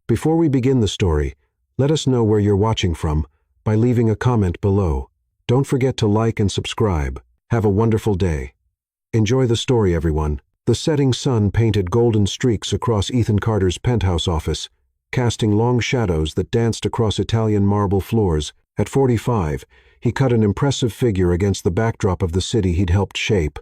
Before we begin the story, let us know where you're watching from by leaving a comment below. Don't forget to like and subscribe. Have a wonderful day. Enjoy the story, everyone. The setting sun painted golden streaks across Ethan Carter's penthouse office, casting long shadows that danced across Italian marble floors. At 45, he cut an impressive figure against the backdrop of the city he'd helped shape.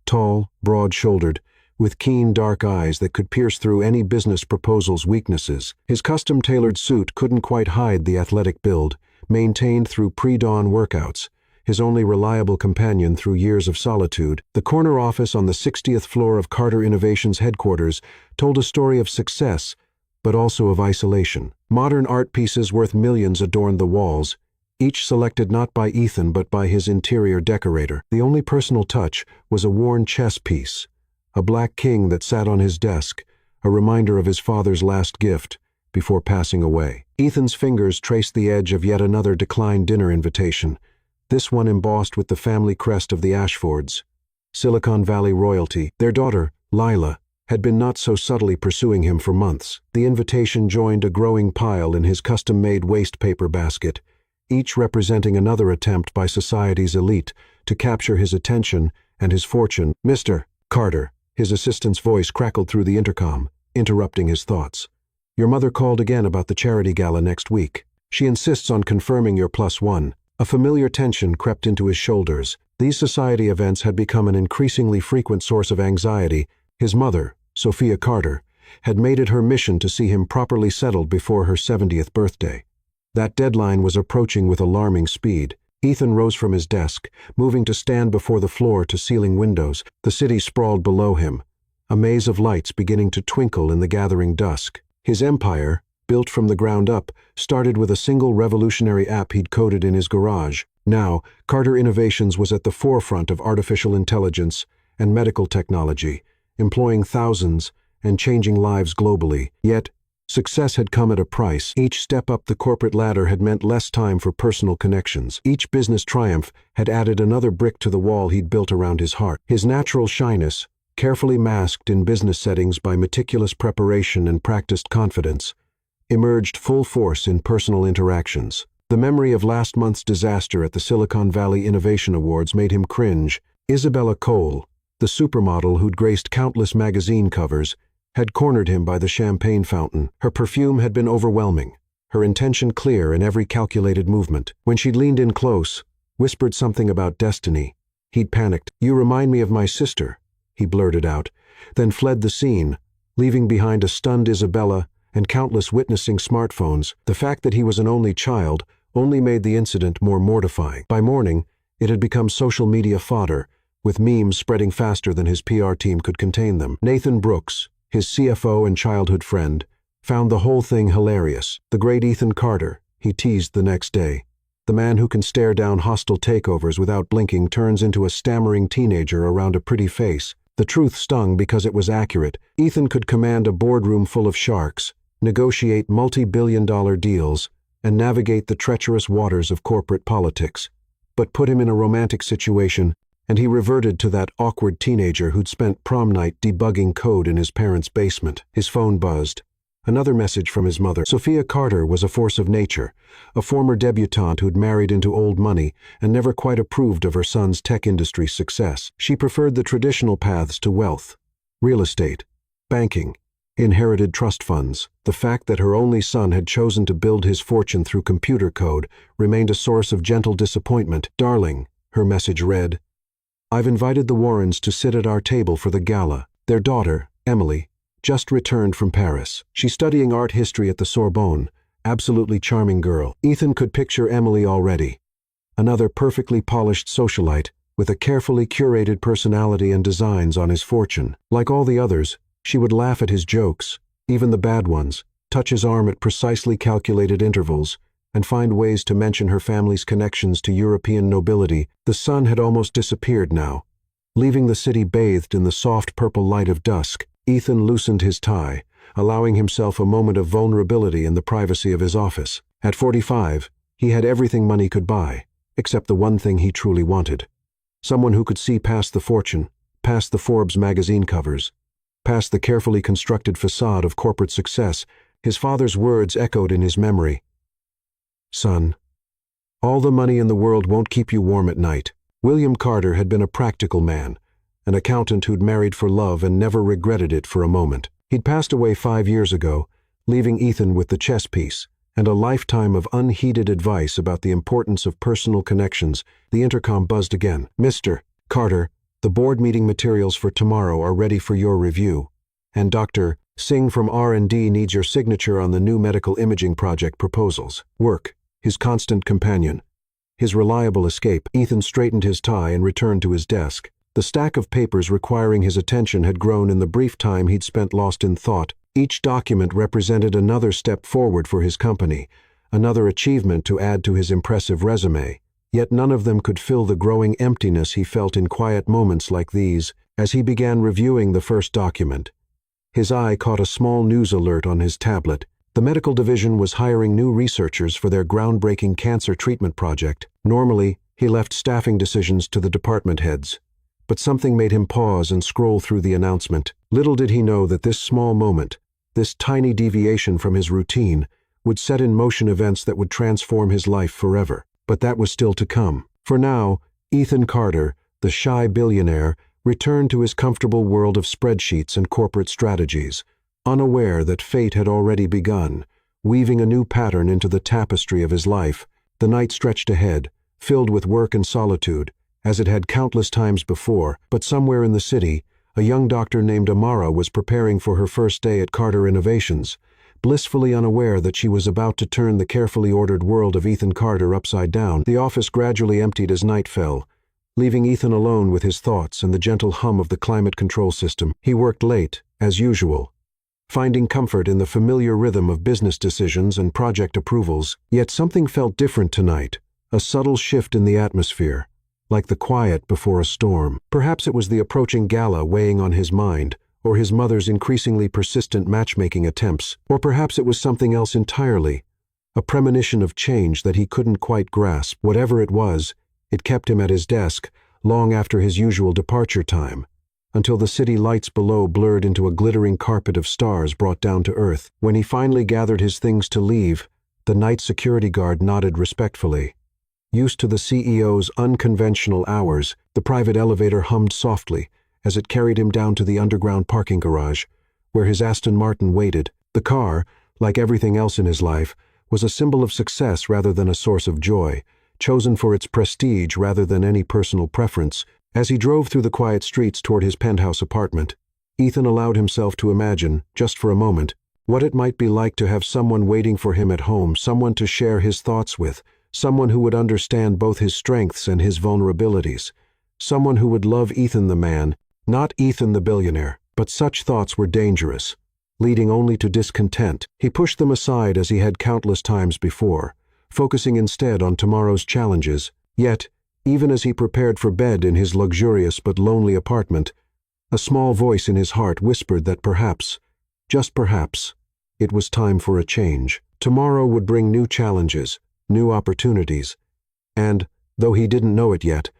Tall, broad-shouldered, with keen dark eyes that could pierce through any business proposal's weaknesses. His custom-tailored suit couldn't quite hide the athletic build, maintained through pre-dawn workouts, his only reliable companion through years of solitude. The corner office on the 60th floor of Carter Innovations headquarters told a story of success, but also of isolation. Modern art pieces worth millions adorned the walls, each selected not by Ethan but by his interior decorator. The only personal touch was a worn chess piece, a black king that sat on his desk, a reminder of his father's last gift before passing away. Ethan's fingers traced the edge of yet another declined dinner invitation, this one embossed with the family crest of the Ashfords, Silicon Valley royalty. Their daughter, Lila, had been not so subtly pursuing him for months. The invitation joined a growing pile in his custom-made waste paper basket, each representing another attempt by society's elite to capture his attention and his fortune. "Mr. Carter," his assistant's voice crackled through the intercom, interrupting his thoughts. "Your mother called again about the charity gala next week. She insists on confirming your +1. A familiar tension crept into his shoulders. These society events had become an increasingly frequent source of anxiety. His mother, Sophia Carter, had made it her mission to see him properly settled before her 70th birthday. That deadline was approaching with alarming speed. Ethan rose from his desk, moving to stand before the floor-to-ceiling windows. The city sprawled below him, a maze of lights beginning to twinkle in the gathering dusk. His empire, built from the ground up, started with a single revolutionary app he'd coded in his garage. Now, Carter Innovations was at the forefront of artificial intelligence and medical technology, employing thousands and changing lives globally. Yet, success had come at a price. Each step up the corporate ladder had meant less time for personal connections. Each business triumph had added another brick to the wall he'd built around his heart. His natural shyness, carefully masked in business settings by meticulous preparation and practiced confidence, emerged full force in personal interactions. The memory of last month's disaster at the Silicon Valley Innovation Awards made him cringe. Isabella Cole, the supermodel who'd graced countless magazine covers, had cornered him by the champagne fountain. Her perfume had been overwhelming, her intention clear in every calculated movement. When she'd leaned in close, whispered something about destiny, he'd panicked. "You remind me of my sister," he blurted out, then fled the scene, leaving behind a stunned Isabella and countless witnessing smartphones. The fact that he was an only child only made the incident more mortifying. By morning, it had become social media fodder, with memes spreading faster than his PR team could contain them. Nathan Brooks, his CFO and childhood friend, found the whole thing hilarious. "The great Ethan Carter," he teased the next day. "The man who can stare down hostile takeovers without blinking turns into a stammering teenager around a pretty face." The truth stung because it was accurate. Ethan could command a boardroom full of sharks, negotiate multi-billion-dollar deals, and navigate the treacherous waters of corporate politics. But put him in a romantic situation, and he reverted to that awkward teenager who'd spent prom night debugging code in his parents' basement. His phone buzzed. Another message from his mother. Sophia Carter was a force of nature, a former debutante who'd married into old money and never quite approved of her son's tech industry success. She preferred the traditional paths to wealth: real estate, banking, inherited trust funds. The fact that her only son had chosen to build his fortune through computer code remained a source of gentle disappointment. "Darling," her message read, "I've invited the Warrens to sit at our table for the gala. Their daughter, Emily, just returned from Paris. She's studying art history at the Sorbonne. Absolutely charming girl." Ethan could picture Emily already. Another perfectly polished socialite with a carefully curated personality and designs on his fortune. Like all the others, she would laugh at his jokes, even the bad ones, touch his arm at precisely calculated intervals, and find ways to mention her family's connections to European nobility. The sun had almost disappeared now, leaving the city bathed in the soft purple light of dusk. Ethan loosened his tie, allowing himself a moment of vulnerability in the privacy of his office. At 45, he had everything money could buy, except the one thing he truly wanted. Someone who could see past the fortune, past the Forbes magazine covers, past the carefully constructed facade of corporate success. His father's words echoed in his memory. "Son, all the money in the world won't keep you warm at night." William Carter had been a practical man, an accountant who'd married for love and never regretted it for a moment. He'd passed away 5 years ago, leaving Ethan with the chess piece and a lifetime of unheeded advice about the importance of personal connections. The intercom buzzed again. "Mr. Carter, the board meeting materials for tomorrow are ready for your review, and Dr. Singh from R&D needs your signature on the new medical imaging project proposals." Work, his constant companion, his reliable escape. Ethan straightened his tie and returned to his desk. The stack of papers requiring his attention had grown in the brief time he'd spent lost in thought. Each document represented another step forward for his company, another achievement to add to his impressive resume. Yet none of them could fill the growing emptiness he felt in quiet moments like these. As he began reviewing the first document, his eye caught a small news alert on his tablet. The medical division was hiring new researchers for their groundbreaking cancer treatment project. Normally, he left staffing decisions to the department heads, but something made him pause and scroll through the announcement. Little did he know that this small moment, this tiny deviation from his routine, would set in motion events that would transform his life forever. But that was still to come. For now, Ethan Carter, the shy billionaire, returned to his comfortable world of spreadsheets and corporate strategies, unaware that fate had already begun, weaving a new pattern into the tapestry of his life. The night stretched ahead, filled with work and solitude, as it had countless times before. But somewhere in the city, a young doctor named Amara was preparing for her first day at Carter Innovations, blissfully unaware that she was about to turn the carefully ordered world of Ethan Carter upside down. The office gradually emptied as night fell, leaving Ethan alone with his thoughts and the gentle hum of the climate control system. He worked late, as usual, finding comfort in the familiar rhythm of business decisions and project approvals. Yet something felt different tonight, a subtle shift in the atmosphere, like the quiet before a storm. Perhaps it was the approaching gala weighing on his mind, or his mother's increasingly persistent matchmaking attempts, or perhaps it was something else entirely, a premonition of change that he couldn't quite grasp. Whatever it was, it kept him at his desk long after his usual departure time, until the city lights below blurred into a glittering carpet of stars brought down to earth. When he finally gathered his things to leave, the night security guard nodded respectfully. Used to the CEO's unconventional hours, the private elevator hummed softly as it carried him down to the underground parking garage, where his Aston Martin waited. The car, like everything else in his life, was a symbol of success rather than a source of joy, chosen for its prestige rather than any personal preference. As he drove through the quiet streets toward his penthouse apartment, Ethan allowed himself to imagine, just for a moment, what it might be like to have someone waiting for him at home, someone to share his thoughts with, someone who would understand both his strengths and his vulnerabilities, someone who would love Ethan the man, not Ethan the billionaire. But such thoughts were dangerous, leading only to discontent. He pushed them aside as he had countless times before, focusing instead on tomorrow's challenges. Yet, even as he prepared for bed in his luxurious but lonely apartment, a small voice in his heart whispered that perhaps, just perhaps, it was time for a change. Tomorrow would bring new challenges, new opportunities, and, though he didn't know it yet,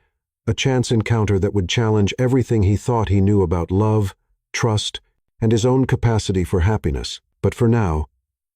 a chance encounter that would challenge everything he thought he knew about love, trust, and his own capacity for happiness. But for now,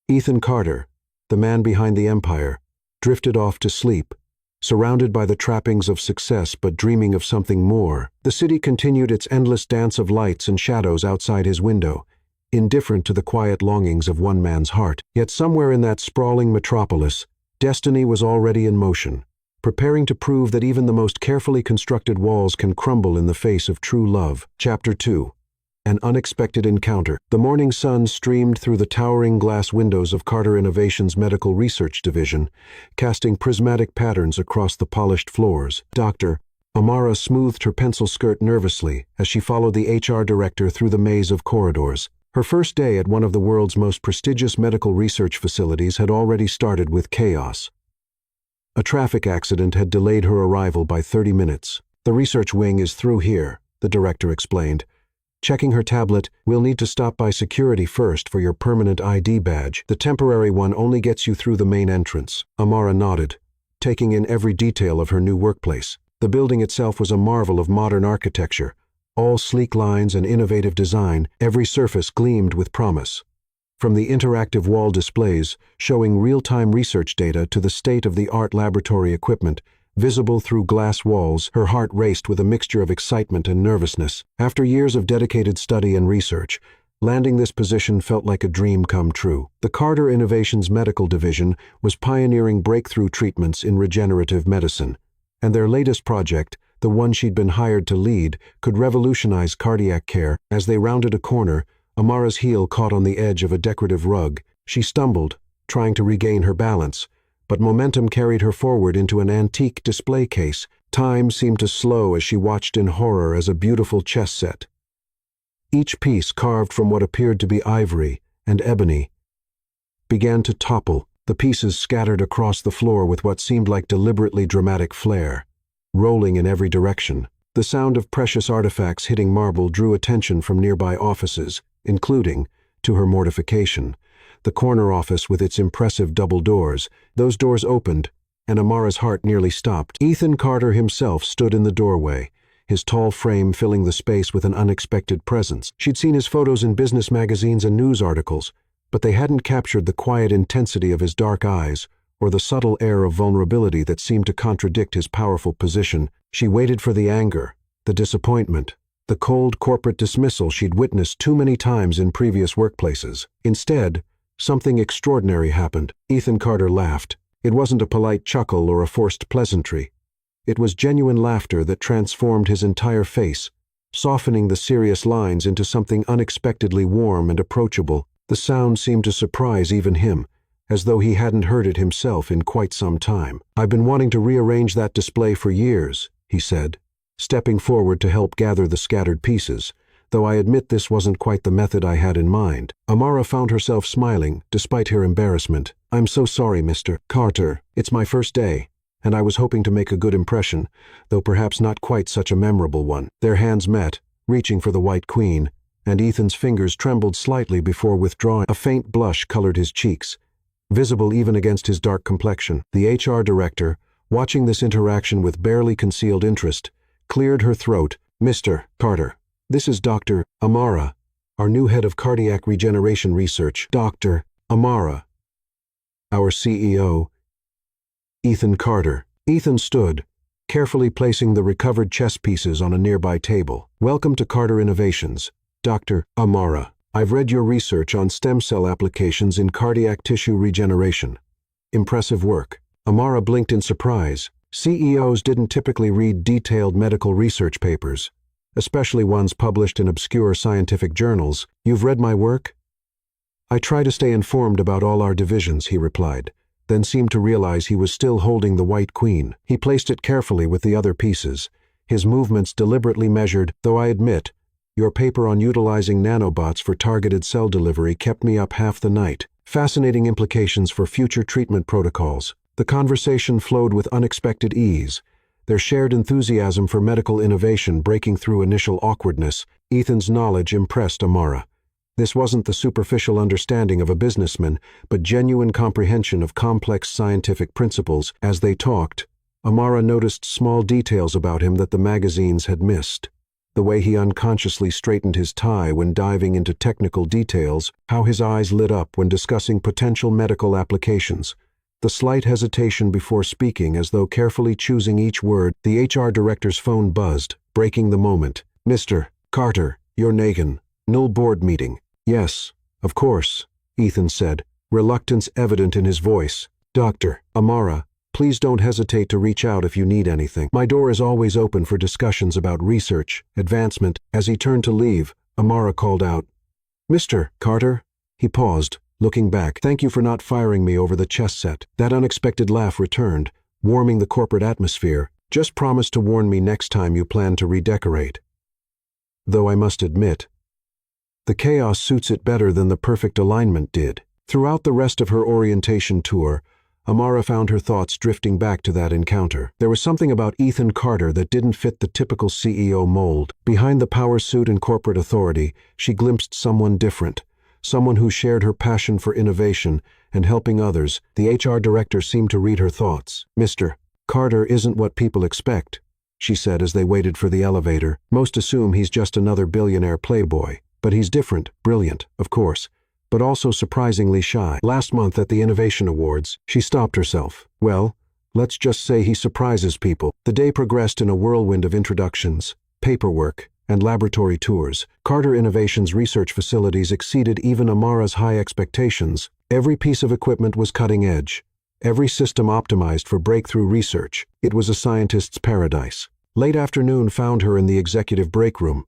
Ethan Carter, the man behind the empire, drifted off to sleep, surrounded by the trappings of success but dreaming of something more. The city continued its endless dance of lights and shadows outside his window, indifferent to the quiet longings of one man's heart. Yet somewhere in that sprawling metropolis, destiny was already in motion, preparing to prove that even the most carefully constructed walls can crumble in the face of true love. Chapter 2. An Unexpected Encounter. The morning sun streamed through the towering glass windows of Carter Innovations' Medical Research Division, casting prismatic patterns across the polished floors. Dr. Amara smoothed her pencil skirt nervously as she followed the HR director through the maze of corridors. Her first day at one of the world's most prestigious medical research facilities had already started with chaos. A traffic accident had delayed her arrival by 30 minutes. "The research wing is through here," the director explained. Checking her tablet, "We'll need to stop by security first for your permanent ID badge. The temporary one only gets you through the main entrance." Amara nodded, taking in every detail of her new workplace. The building itself was a marvel of modern architecture, all sleek lines and innovative design. Every surface gleamed with promise. From the interactive wall displays showing real-time research data to the state-of-the-art laboratory equipment, visible through glass walls, her heart raced with a mixture of excitement and nervousness. After years of dedicated study and research, landing this position felt like a dream come true. The Carter Innovations Medical Division was pioneering breakthrough treatments in regenerative medicine, and their latest project, the one she'd been hired to lead, could revolutionize cardiac care. As they rounded a corner, Amara's heel caught on the edge of a decorative rug. She stumbled, trying to regain her balance, but momentum carried her forward into an antique display case. Time seemed to slow as she watched in horror as a beautiful chess set, each piece carved from what appeared to be ivory and ebony, began to topple, the pieces scattered across the floor with what seemed like deliberately dramatic flair, rolling in every direction. The sound of precious artifacts hitting marble drew attention from nearby offices, including, to her mortification, the corner office with its impressive double doors. Those doors opened, and Amara's heart nearly stopped. Ethan Carter himself stood in the doorway, his tall frame filling the space with an unexpected presence. She'd seen his photos in business magazines and news articles, but they hadn't captured the quiet intensity of his dark eyes or the subtle air of vulnerability that seemed to contradict his powerful position. She waited for the anger, the disappointment, the cold corporate dismissal she'd witnessed too many times in previous workplaces. Instead, something extraordinary happened. Ethan Carter laughed. It wasn't a polite chuckle or a forced pleasantry. It was genuine laughter that transformed his entire face, softening the serious lines into something unexpectedly warm and approachable. The sound seemed to surprise even him, as though he hadn't heard it himself in quite some time. "I've been wanting to rearrange that display for years," he said, stepping forward to help gather the scattered pieces, though I admit this wasn't quite the method I had in mind. Amara found herself smiling, despite her embarrassment. "I'm so sorry, Mr. Carter. It's my first day, and I was hoping to make a good impression, though perhaps not quite such a memorable one." Their hands met, reaching for the white queen, and Ethan's fingers trembled slightly before withdrawing. A faint blush colored his cheeks, visible even against his dark complexion. The HR director, watching this interaction with barely concealed interest, cleared her throat. "Mr. Carter, this is Dr. Amara, our new head of cardiac regeneration research." Dr. Amara, our CEO, Ethan Carter. Ethan stood, carefully placing the recovered chess pieces on a nearby table. "Welcome to Carter Innovations, Dr. Amara. I've read your research on stem cell applications in cardiac tissue regeneration. Impressive work." Amara blinked in surprise. CEOs didn't typically read detailed medical research papers, especially ones published in obscure scientific journals. "You've read my work?" "I try to stay informed about all our divisions," he replied, then seemed to realize he was still holding the white queen. He placed it carefully with the other pieces, his movements deliberately measured. "Though I admit, your paper on utilizing nanobots for targeted cell delivery kept me up half the night. Fascinating implications for future treatment protocols." The conversation flowed with unexpected ease, their shared enthusiasm for medical innovation breaking through initial awkwardness. Ethan's knowledge impressed Amara. This wasn't the superficial understanding of a businessman, but genuine comprehension of complex scientific principles. As they talked, Amara noticed small details about him that the magazines had missed. The way he unconsciously straightened his tie when diving into technical details, how his eyes lit up when discussing potential medical applications, the slight hesitation before speaking as though carefully choosing each word. The HR director's phone buzzed, breaking the moment. "Mr. Carter, you're Nagin. Null board meeting." "Yes, of course," Ethan said, reluctance evident in his voice. "Dr. Amara, please don't hesitate to reach out if you need anything. My door is always open for discussions about research, advancement." As he turned to leave, Amara called out, "Mr. Carter?" He paused, looking back. "Thank you for not firing me over the chess set." That unexpected laugh returned, warming the corporate atmosphere. "Just promise to warn me next time you plan to redecorate." Though I must admit, the chaos suits it better than the perfect alignment did. Throughout the rest of her orientation tour, Amara found her thoughts drifting back to that encounter. There was something about Ethan Carter that didn't fit the typical CEO mold. Behind the power suit and corporate authority, she glimpsed someone different. Someone who shared her passion for innovation and helping others. The HR director seemed to read her thoughts. "Mr. Carter isn't what people expect," she said as they waited for the elevator. "Most assume he's just another billionaire playboy, but he's different, brilliant, of course, but also surprisingly shy. Last month at the Innovation Awards, she stopped herself. Well, let's just say he surprises people. The day progressed in a whirlwind of introductions, paperwork, and laboratory tours. Carter Innovation's research facilities exceeded even Amara's high expectations. Every piece of equipment was cutting edge, every system optimized for breakthrough research. It was a scientist's paradise. Late afternoon found her in the executive break room,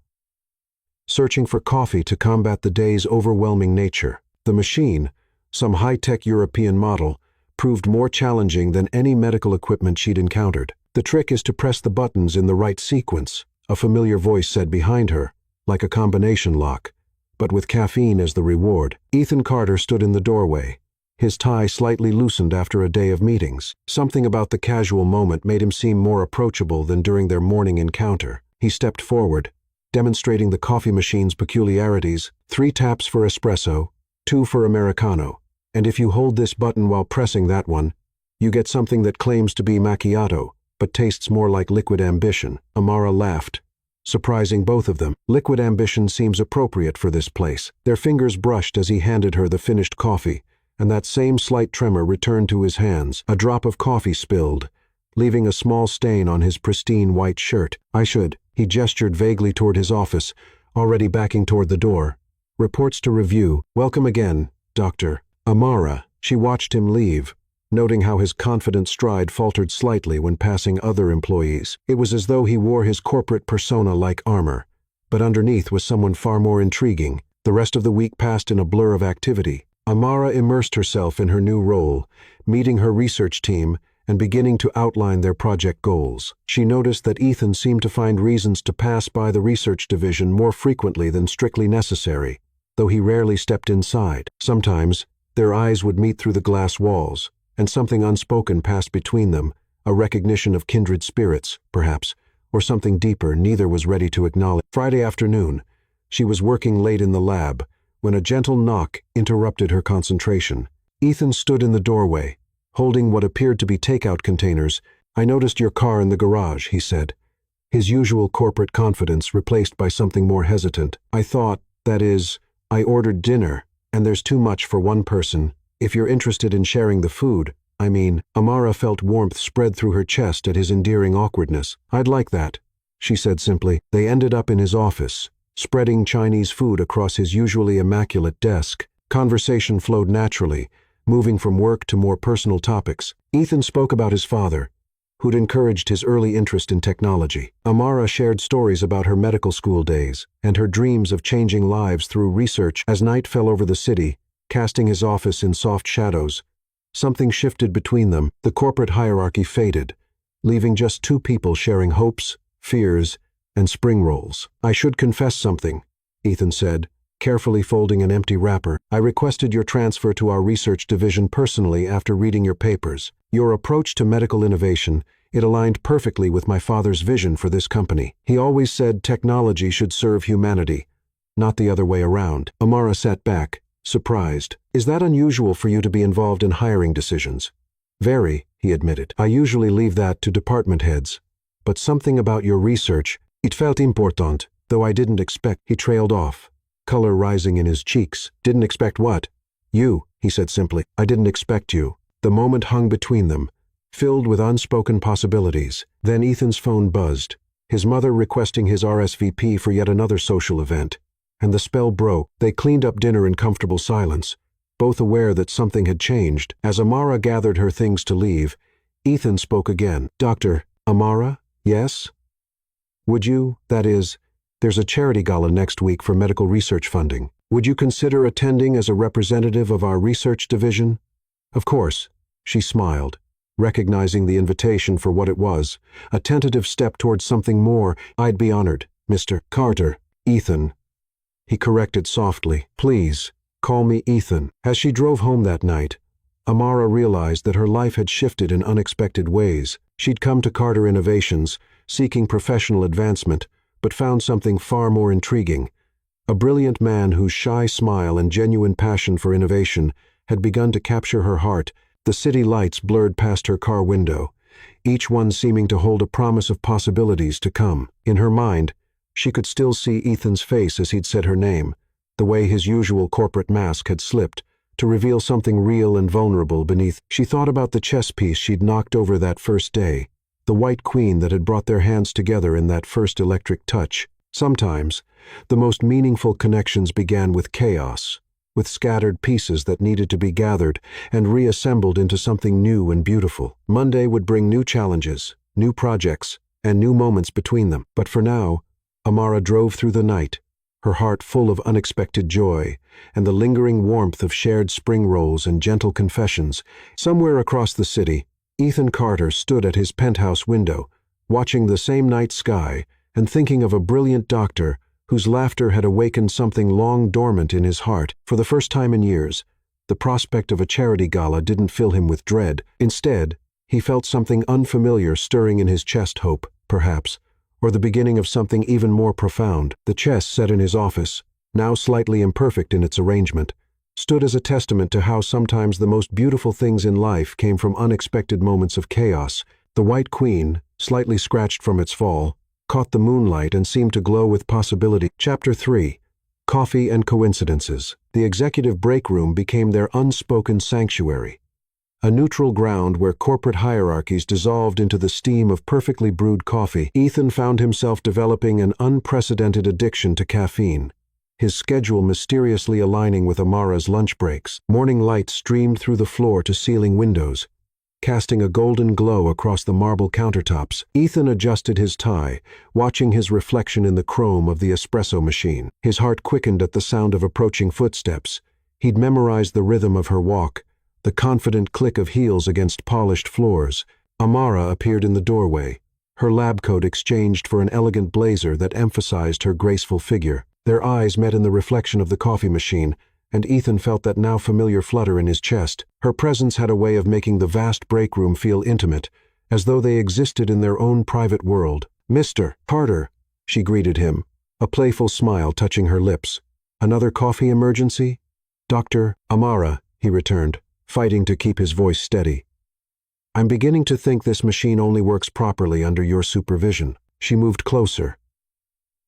searching for coffee to combat the day's overwhelming nature. The machine, some high-tech European model, proved more challenging than any medical equipment she'd encountered. The trick is to press the buttons in the right sequence, a familiar voice said behind her, like a combination lock, but with caffeine as the reward. Ethan Carter stood in the doorway, his tie slightly loosened after a day of meetings. Something about the casual moment made him seem more approachable than during their morning encounter. He stepped forward, demonstrating the coffee machine's peculiarities: 3 taps for espresso, 2 for Americano. And if you hold this button while pressing that one, you get something that claims to be macchiato, but tastes more like liquid ambition. Amara laughed, surprising both of them. Liquid ambition seems appropriate for this place. Their fingers brushed as he handed her the finished coffee, and that same slight tremor returned to his hands. A drop of coffee spilled, leaving a small stain on his pristine white shirt. He gestured vaguely toward his office, already backing toward the door. Reports to review. Welcome again, Dr. Amara. She watched him leave, noting how his confident stride faltered slightly when passing other employees. It was as though he wore his corporate persona like armor, but underneath was someone far more intriguing. The rest of the week passed in a blur of activity. Amara immersed herself in her new role, meeting her research team and beginning to outline their project goals. She noticed that Ethan seemed to find reasons to pass by the research division more frequently than strictly necessary, though he rarely stepped inside. Sometimes, their eyes would meet through the glass walls, and something unspoken passed between them, a recognition of kindred spirits, perhaps, or something deeper neither was ready to acknowledge. Friday afternoon, she was working late in the lab, when a gentle knock interrupted her concentration. Ethan stood in the doorway, holding what appeared to be takeout containers. "I noticed your car in the garage," he said, his usual corporate confidence replaced by something more hesitant. I ordered dinner, and there's too much for one person. If you're interested in sharing the food, Amara felt warmth spread through her chest at his endearing awkwardness. "I'd like that," she said simply. They ended up in his office, spreading Chinese food across his usually immaculate desk. Conversation flowed naturally, moving from work to more personal topics. Ethan spoke about his father, who'd encouraged his early interest in technology. Amara shared stories about her medical school days and her dreams of changing lives through research. As night fell over the city, casting his office in soft shadows, something shifted between them. The corporate hierarchy faded, leaving just 2 people sharing hopes, fears, and spring rolls. "I should confess something," Ethan said, carefully folding an empty wrapper. "I requested your transfer to our research division personally after reading your papers. Your approach to medical innovation, it aligned perfectly with my father's vision for this company. He always said technology should serve humanity, not the other way around." Amara sat back, surprised. "Is that unusual for you to be involved in hiring decisions?" "Very," he admitted. "I usually leave that to department heads. But something about your research, it felt important, though I didn't expect." He trailed off, color rising in his cheeks. "Didn't expect what?" "You," he said simply. "I didn't expect you." The moment hung between them, filled with unspoken possibilities. Then Ethan's phone buzzed, his mother requesting his RSVP for yet another social event, and the spell broke. They cleaned up dinner in comfortable silence, both aware that something had changed. As Amara gathered her things to leave, Ethan spoke again. "Dr. Amara, yes? Would you, there's a charity gala next week for medical research funding. Would you consider attending as a representative of our research division?" "Of course," she smiled, recognizing the invitation for what it was, a tentative step towards something more. "I'd be honored, Mr. Carter." "Ethan," he corrected softly. "Please, call me Ethan." As she drove home that night, Amara realized that her life had shifted in unexpected ways. She'd come to Carter Innovations, seeking professional advancement, but found something far more intriguing. A brilliant man whose shy smile and genuine passion for innovation had begun to capture her heart. The city lights blurred past her car window, each one seeming to hold a promise of possibilities to come. In her mind, she could still see Ethan's face as he'd said her name, the the way his usual corporate mask had slipped, to reveal something real and vulnerable beneath. She thought about the chess piece she'd knocked over that first day, the white queen that had brought their hands together in that first electric touch. Sometimes, the most meaningful connections began with chaos, with scattered pieces that needed to be gathered and reassembled into something new and beautiful. Monday would bring new challenges, new projects, and new moments between them. But for now, Amara drove through the night, her heart full of unexpected joy and the lingering warmth of shared spring rolls and gentle confessions. Somewhere across the city, Ethan Carter stood at his penthouse window, watching the same night sky and thinking of a brilliant doctor whose laughter had awakened something long dormant in his heart. For the first time in years, the prospect of a charity gala didn't fill him with dread. Instead, he felt something unfamiliar stirring in his chest. Hope, perhaps, or the beginning of something even more profound. The chess set in his office, now slightly imperfect in its arrangement, stood as a testament to how sometimes the most beautiful things in life came from unexpected moments of chaos. The white queen, slightly scratched from its fall, caught the moonlight and seemed to glow with possibility. Chapter 3. Coffee and Coincidences. The executive break room became their unspoken sanctuary, a neutral ground where corporate hierarchies dissolved into the steam of perfectly brewed coffee. Ethan found himself developing an unprecedented addiction to caffeine, his schedule mysteriously aligning with Amara's lunch breaks. Morning light streamed through the floor-to-ceiling windows, casting a golden glow across the marble countertops. Ethan adjusted his tie, watching his reflection in the chrome of the espresso machine. His heart quickened at the sound of approaching footsteps. He'd memorized the rhythm of her walk, the confident click of heels against polished floors. Amara appeared in the doorway, her lab coat exchanged for an elegant blazer that emphasized her graceful figure. Their eyes met in the reflection of the coffee machine, and Ethan felt that now familiar flutter in his chest. Her presence had a way of making the vast break room feel intimate, as though they existed in their own private world. "Mr. Carter," she greeted him, a playful smile touching her lips. "Another coffee emergency?" "Dr. Amara," he returned, fighting to keep his voice steady. "I'm beginning to think this machine only works properly under your supervision." She moved closer,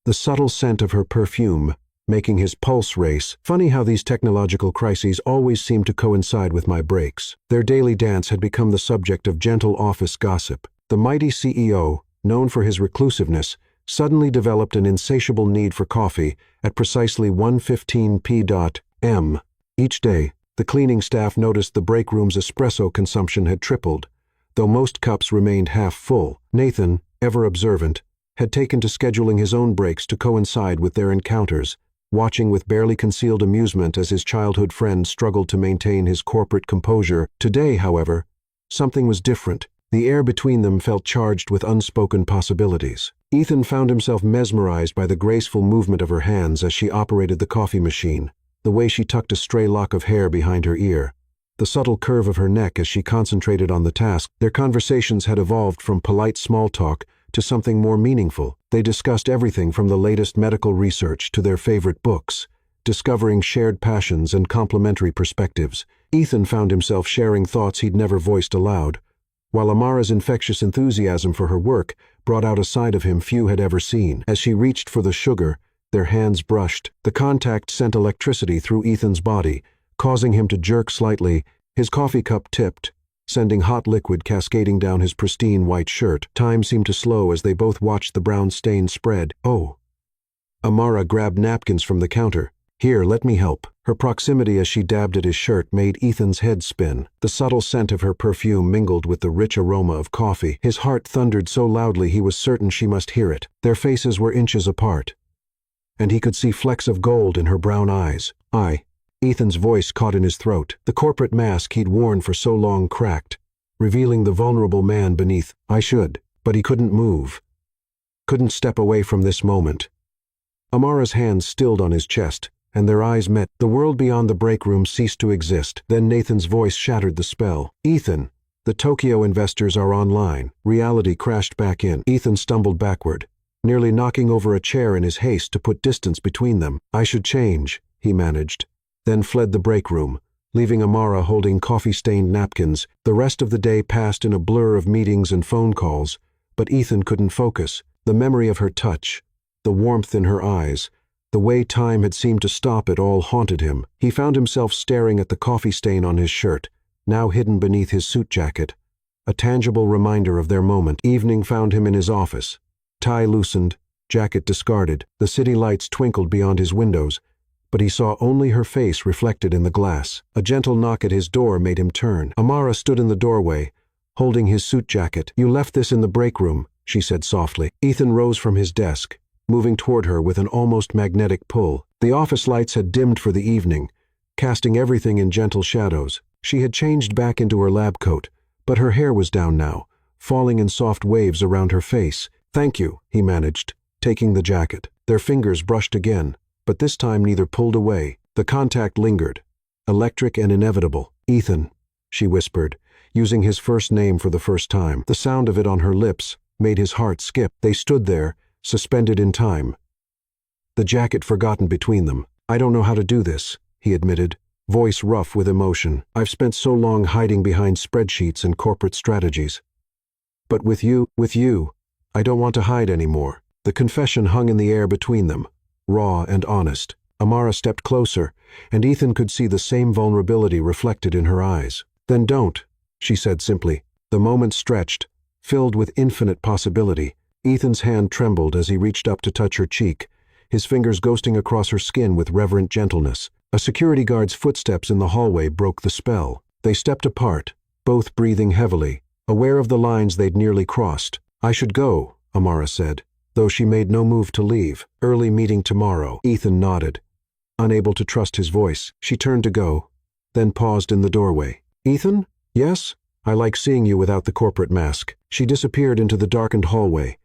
the subtle scent of her perfume making his pulse race. Funny how these technological crises always seem to coincide with my breaks. Their daily dance had become the subject of gentle office gossip. The mighty CEO, known for his reclusiveness, suddenly developed an insatiable need for coffee at precisely 1:15 p.m. Each day, the cleaning staff noticed the break room's espresso consumption had tripled, though most cups remained half full. Nathan, ever observant, had taken to scheduling his own breaks to coincide with their encounters, watching with barely concealed amusement as his childhood friend struggled to maintain his corporate composure. Today, however, something was different. The air between them felt charged with unspoken possibilities. Ethan found himself mesmerized by the graceful movement of her hands as she operated the coffee machine, the way she tucked a stray lock of hair behind her ear, the subtle curve of her neck as she concentrated on the task. Their conversations had evolved from polite small talk to something more meaningful. They discussed everything from the latest medical research to their favorite books, discovering shared passions and complementary perspectives. Ethan found himself sharing thoughts he'd never voiced aloud, while Amara's infectious enthusiasm for her work brought out a side of him few had ever seen. As she reached for the sugar, their hands brushed. The contact sent electricity through Ethan's body, causing him to jerk slightly. His coffee cup tipped, sending hot liquid cascading down his pristine white shirt. Time seemed to slow as they both watched the brown stain spread. "Oh." Amara grabbed napkins from the counter. "Here, let me help." Her proximity as she dabbed at his shirt made Ethan's head spin. The subtle scent of her perfume mingled with the rich aroma of coffee. His heart thundered so loudly he was certain she must hear it. Their faces were inches apart, and he could see flecks of gold in her brown eyes. Ethan's voice caught in his throat. The corporate mask he'd worn for so long cracked, revealing the vulnerable man beneath. "I should." But he couldn't move, couldn't step away from this moment. Amara's hands stilled on his chest, and their eyes met. The world beyond the break room ceased to exist. Then Nathan's voice shattered the spell. "Ethan, the Tokyo investors are online." Reality crashed back in. Ethan stumbled backward, nearly knocking over a chair in his haste to put distance between them. "I should change," he managed, then fled the break room, leaving Amara holding coffee-stained napkins. The rest of the day passed in a blur of meetings and phone calls, but Ethan couldn't focus. The memory of her touch, the warmth in her eyes, The way time had seemed to stop it all haunted him. He found himself staring at the coffee stain on his shirt, now hidden beneath his suit jacket, a tangible reminder of their moment. Evening found him in his office. Tie loosened, jacket discarded. The city lights twinkled beyond his windows, but he saw only her face reflected in the glass. A gentle knock at his door made him turn. Amara stood in the doorway, holding his suit jacket. "You left this in the break room," she said softly. Ethan rose from his desk, moving toward her with an almost magnetic pull. The office lights had dimmed for the evening, casting everything in gentle shadows. She had changed back into her lab coat, but her hair was down now, falling in soft waves around her face. "Thank you," he managed, taking the jacket. Their fingers brushed again, but this time neither pulled away. The contact lingered, electric and inevitable. "Ethan," she whispered, using his first name for the first time. The sound of it on her lips made his heart skip. They stood there, suspended in time, the jacket forgotten between them. "I don't know how to do this," he admitted, voice rough with emotion. "I've spent so long hiding behind spreadsheets and corporate strategies. But with you, I don't want to hide anymore." The confession hung in the air between them, raw and honest. Amara stepped closer, and Ethan could see the same vulnerability reflected in her eyes. "Then don't," she said simply. The moment stretched, filled with infinite possibility. Ethan's hand trembled as he reached up to touch her cheek, his fingers ghosting across her skin with reverent gentleness. A security guard's footsteps in the hallway broke the spell. They stepped apart, both breathing heavily, aware of the lines they'd nearly crossed. "I should go," Amara said, though she made no move to leave. "Early meeting tomorrow." Ethan nodded, unable to trust his voice. She turned to go, then paused in the doorway. "Ethan? Yes? I like seeing you without the corporate mask." She disappeared into the darkened hallway,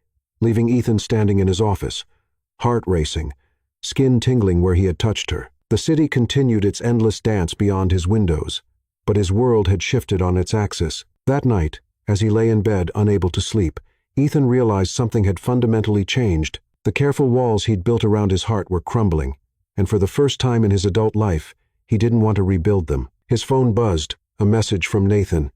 leaving Ethan standing in his office, heart racing, skin tingling where he had touched her. The city continued its endless dance beyond his windows, but his world had shifted on its axis. That night, as he lay in bed unable to sleep, Ethan realized something had fundamentally changed. The careful walls he'd built around his heart were crumbling, and for the first time in his adult life, he didn't want to rebuild them. His phone buzzed, a message from Nathan.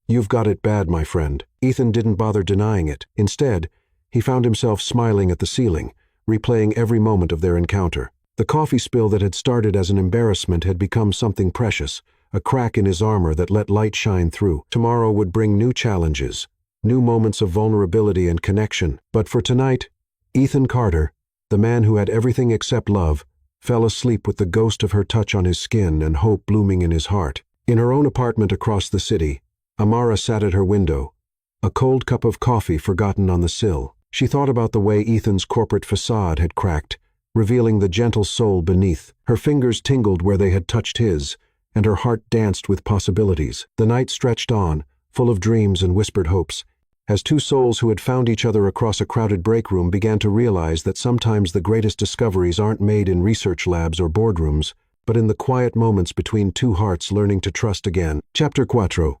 "You've got it bad, my friend." Ethan didn't bother denying it. Instead, he found himself smiling at the ceiling, replaying every moment of their encounter. The coffee spill that had started as an embarrassment had become something precious, a crack in his armor that let light shine through. Tomorrow would bring new challenges, new moments of vulnerability and connection. But for tonight, Ethan Carter, the man who had everything except love, fell asleep with the ghost of her touch on his skin and hope blooming in his heart. In her own apartment across the city, Amara sat at her window, a cold cup of coffee forgotten on the sill. She thought about the way Ethan's corporate facade had cracked, revealing the gentle soul beneath. Her fingers tingled where they had touched his, and her heart danced with possibilities. The night stretched on, full of dreams and whispered hopes, as two souls who had found each other across a crowded break room began to realize that sometimes the greatest discoveries aren't made in research labs or boardrooms, but in the quiet moments between two hearts learning to trust again. Chapter 4.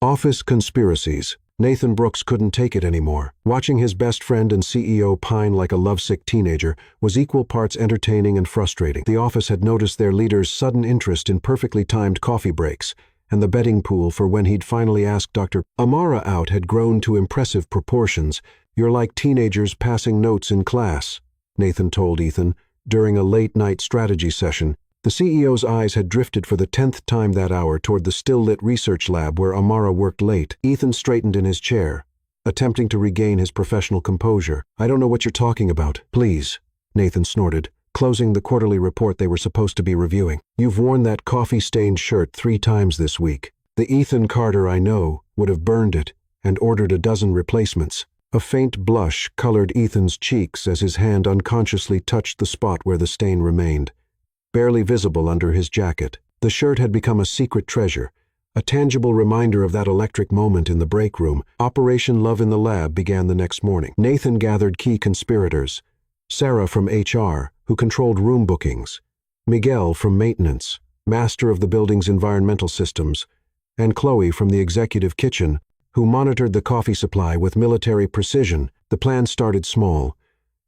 Office Conspiracies. Nathan Brooks couldn't take it anymore. Watching his best friend and CEO pine like a lovesick teenager was equal parts entertaining and frustrating. The office had noticed their leader's sudden interest in perfectly timed coffee breaks, and the betting pool for when he'd finally asked Dr. Amara out had grown to impressive proportions. "You're like teenagers passing notes in class," Nathan told Ethan, during a late-night strategy session. The CEO's eyes had drifted for the 10th time that hour toward the still-lit research lab where Amara worked late. Ethan straightened in his chair, attempting to regain his professional composure. "I don't know what you're talking about." "Please," Nathan snorted, closing the quarterly report they were supposed to be reviewing. "You've worn that coffee-stained shirt 3 times this week. The Ethan Carter I know would have burned it and ordered a dozen replacements." A faint blush colored Ethan's cheeks as his hand unconsciously touched the spot where the stain remained, barely visible under his jacket. The shirt had become a secret treasure, a tangible reminder of that electric moment in the break room. Operation Love in the Lab began the next morning. Nathan gathered key conspirators: Sarah from HR, who controlled room bookings; Miguel from maintenance, master of the building's environmental systems; and Chloe from the executive kitchen, who monitored the coffee supply with military precision. The plan started small: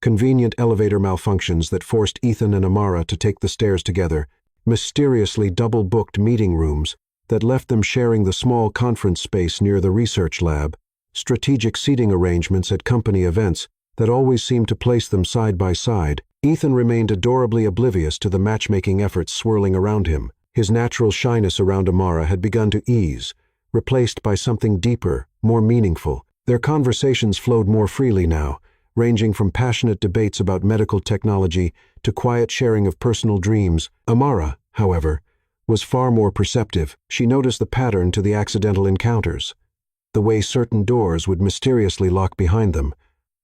convenient elevator malfunctions that forced Ethan and Amara to take the stairs together, mysteriously double-booked meeting rooms that left them sharing the small conference space near the research lab, strategic seating arrangements at company events that always seemed to place them side by side. Ethan remained adorably oblivious to the matchmaking efforts swirling around him. His natural shyness around Amara had begun to ease, replaced by something deeper, more meaningful. Their conversations flowed more freely now, ranging from passionate debates about medical technology to quiet sharing of personal dreams. Amara, however, was far more perceptive. She noticed the pattern to the accidental encounters, the way certain doors would mysteriously lock behind them,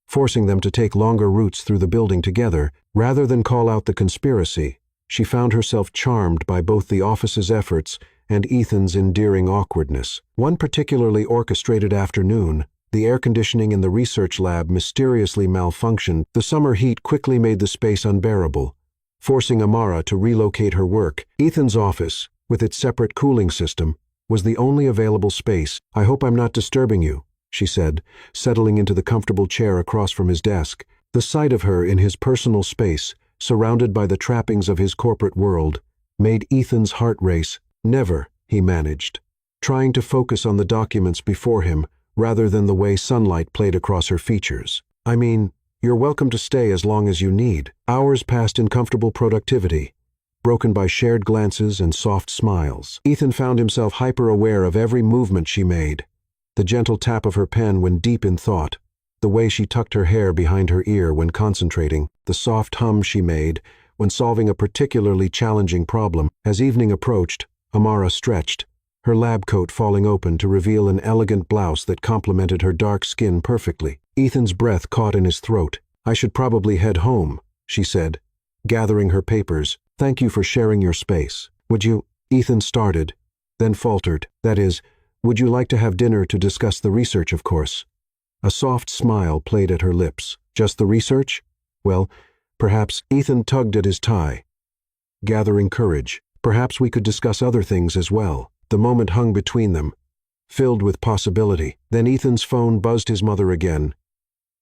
forcing them to take longer routes through the building together. Rather than call out the conspiracy, she found herself charmed by both the office's efforts and Ethan's endearing awkwardness. One particularly orchestrated afternoon, the air conditioning in the research lab mysteriously malfunctioned. The summer heat quickly made the space unbearable, forcing Amara to relocate her work. Ethan's office, with its separate cooling system, was the only available space. "I hope I'm not disturbing you," she said, settling into the comfortable chair across from his desk. The sight of her in his personal space, surrounded by the trappings of his corporate world, made Ethan's heart race. "Never," he managed, trying to focus on the documents before him rather than the way sunlight played across her features. "I mean, you're welcome to stay as long as you need." Hours passed in comfortable productivity, broken by shared glances and soft smiles. Ethan found himself hyper-aware of every movement she made, the gentle tap of her pen when deep in thought, the way she tucked her hair behind her ear when concentrating, the soft hum she made when solving a particularly challenging problem. As evening approached, Amara stretched, her lab coat falling open to reveal an elegant blouse that complemented her dark skin perfectly. Ethan's breath caught in his throat. "I should probably head home," she said, gathering her papers. "Thank you for sharing your space. Would you—" Ethan started, then faltered. "That is, would you like to have dinner to discuss the research, of course?" A soft smile played at her lips. "Just the research? Well, perhaps—" Ethan tugged at his tie, gathering courage. "Perhaps we could discuss other things as well." The moment hung between them, filled with possibility. Then Ethan's phone buzzed his mother again,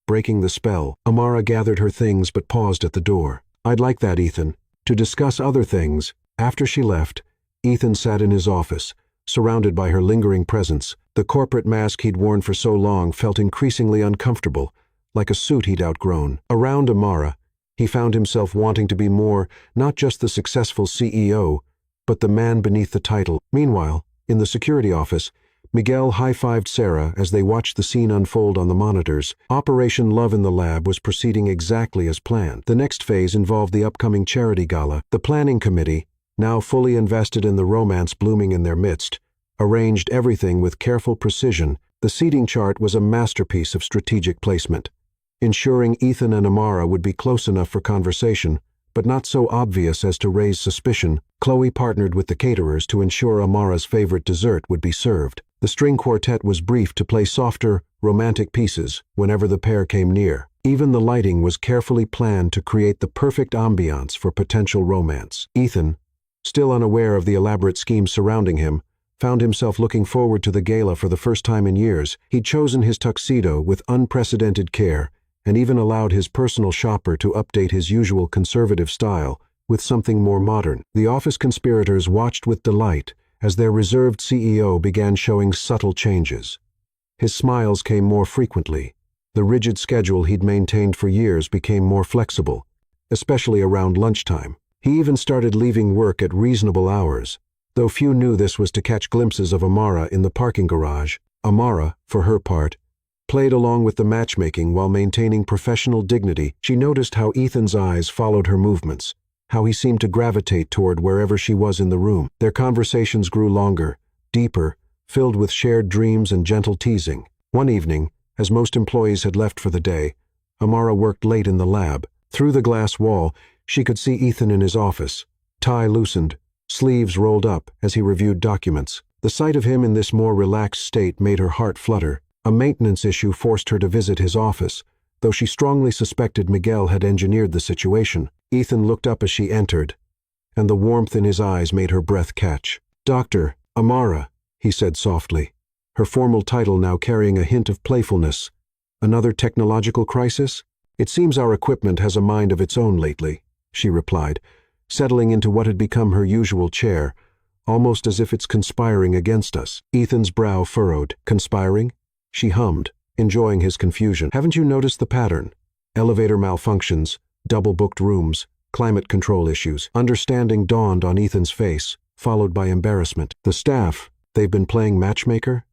breaking the spell. Amara gathered her things but paused at the door. "I'd like that, Ethan. To discuss other things." After she left, Ethan sat in his office, surrounded by her lingering presence. The corporate mask he'd worn for so long felt increasingly uncomfortable, like a suit he'd outgrown. Around Amara, he found himself wanting to be more, not just the successful CEO, but the man beneath the title. Meanwhile, in the security office, Miguel high-fived Sarah as they watched the scene unfold on the monitors. Operation Love in the Lab was proceeding exactly as planned. The next phase involved the upcoming charity gala. The planning committee, now fully invested in the romance blooming in their midst, arranged everything with careful precision. The seating chart was a masterpiece of strategic placement, ensuring Ethan and Amara would be close enough for conversation, but not so obvious as to raise suspicion. Chloe partnered with the caterers to ensure Amara's favorite dessert would be served. The string quartet was briefed to play softer, romantic pieces whenever the pair came near. Even the lighting was carefully planned to create the perfect ambiance for potential romance. Ethan, still unaware of the elaborate scheme surrounding him, found himself looking forward to the gala for the first time in years. He'd chosen his tuxedo with unprecedented care and even allowed his personal shopper to update his usual conservative style with something more modern. The office conspirators watched with delight as their reserved CEO began showing subtle changes. His smiles came more frequently. The rigid schedule he'd maintained for years became more flexible, especially around lunchtime. He even started leaving work at reasonable hours, though few knew this was to catch glimpses of Amara in the parking garage. Amara, for her part, played along with the matchmaking while maintaining professional dignity. She noticed how Ethan's eyes followed her movements, how he seemed to gravitate toward wherever she was in the room. Their conversations grew longer, deeper, filled with shared dreams and gentle teasing. One evening, as most employees had left for the day, Amara worked late in the lab. Through the glass wall, she could see Ethan in his office, tie loosened, sleeves rolled up as he reviewed documents. The sight of him in this more relaxed state made her heart flutter. A maintenance issue forced her to visit his office, though she strongly suspected Miguel had engineered the situation. Ethan looked up as she entered, and the warmth in his eyes made her breath catch. "Dr. Amara," he said softly, her formal title now carrying a hint of playfulness. "Another technological crisis? It seems our equipment has a mind of its own lately," she replied, settling into what had become her usual chair, almost as if it's conspiring against us. Ethan's brow furrowed. "Conspiring?" She hummed, enjoying his confusion. "Haven't you noticed the pattern? Elevator malfunctions, double-booked rooms, climate control issues. Understanding dawned on Ethan's face, followed by embarrassment. The staff, they've been playing matchmaker?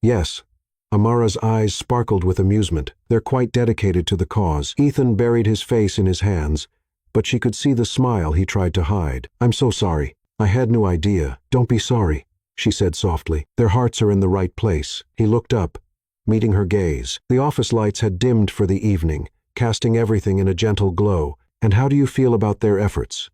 Yes. Amara's eyes sparkled with amusement. They're quite dedicated to the cause. Ethan buried his face in his hands, but she could see the smile he tried to hide. I'm so sorry. I had no idea. Don't be sorry, she said softly. Their hearts are in the right place. He looked up, meeting her gaze. The office lights had dimmed for the evening, casting everything in a gentle glow. And how do you feel about their efforts?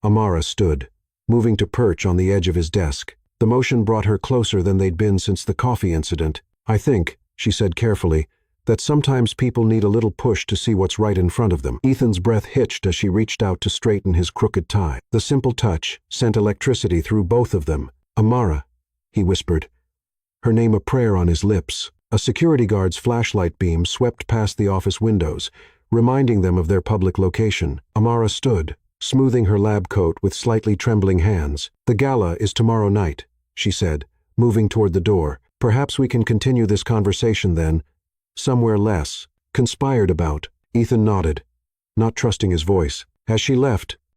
Amara stood, moving to perch on the edge of his desk. The motion brought her closer than they'd been since the coffee incident. I think, she said carefully, that sometimes people need a little push to see what's right in front of them. Ethan's breath hitched as she reached out to straighten his crooked tie. The simple touch sent electricity through both of them. Amara, he whispered, her name a prayer on his lips. A security guard's flashlight beam swept past the office windows, reminding them of their public location. Amara stood, smoothing her lab coat with slightly trembling hands. The gala is tomorrow night, she said, moving toward the door. Perhaps we can continue this conversation then, somewhere less conspired about. Ethan nodded, not trusting his voice. As she left,